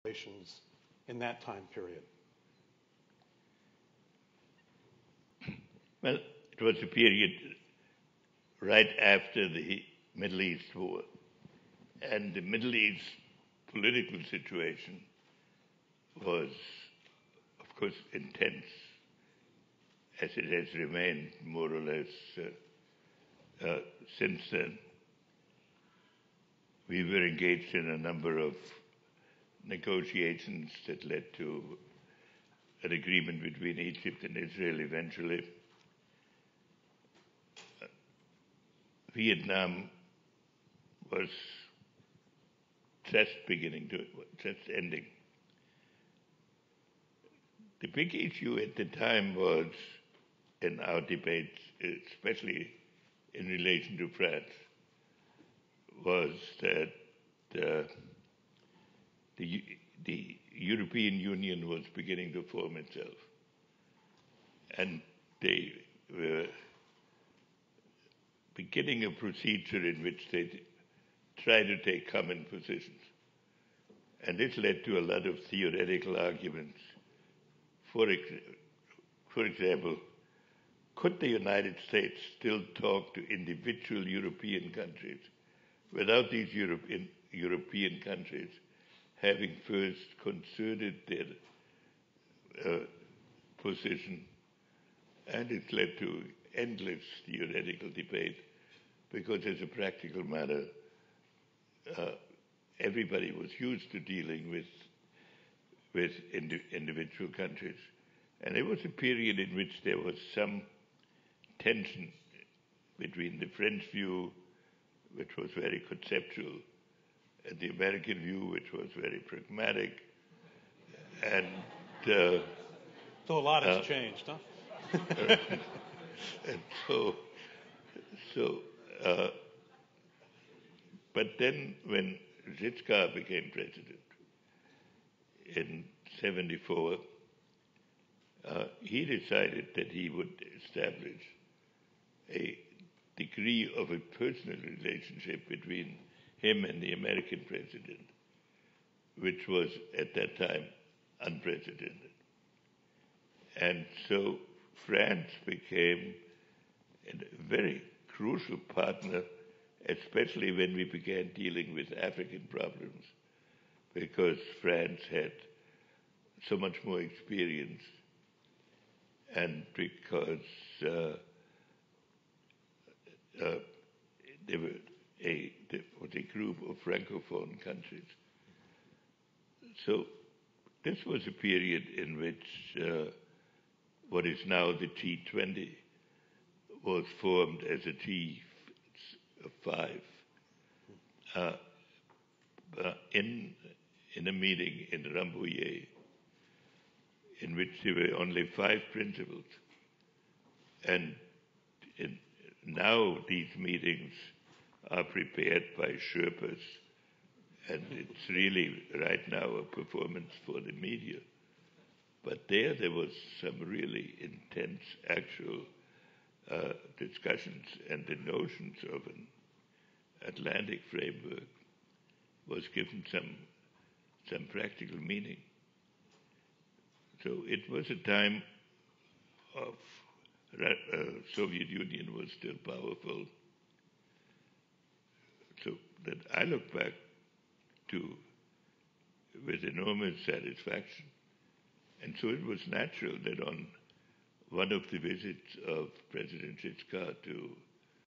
relations in that time period? Well, it was a period right after the Middle East war. And the Middle East political situation was, of course, intense, as it has remained more or less since then. We were engaged in a number of negotiations that led to an agreement between Egypt and Israel eventually. Vietnam was just ending. The big issue at the time was, in our debates, especially in relation to France, was that the European Union was beginning to form itself. And they were beginning a procedure in which they try to take common positions. And this led to a lot of theoretical arguments. For example, could the United States still talk to individual European countries without these European countries having first concerted their position? And it led to endless theoretical debate, because as a practical matter, everybody was used to dealing with individual countries. And it was a period in which there was some tension between the French view, which was very conceptual, and the American view, which was very pragmatic. And so a lot has changed, huh? And but then when Giscard became president in 1974, he decided that he would establish a degree of a personal relationship between him and the American president, which was at that time unprecedented. And so France became a very crucial partner, especially when we began dealing with African problems, because France had so much more experience, and because there was a group of Francophone countries. So this was a period in which what is now the G20 was formed as a G5 in a meeting in Rambouillet, in which there were only 5 principles. And now these meetings are prepared by Sherpas, and it's really right now a performance for the media. But there was some really intense actual discussions, and the notions of an Atlantic framework was given some practical meaning. So it was a time of Soviet Union was still powerful. So that I look back to with enormous satisfaction. And so it was natural that on one of the visits of President Giscard to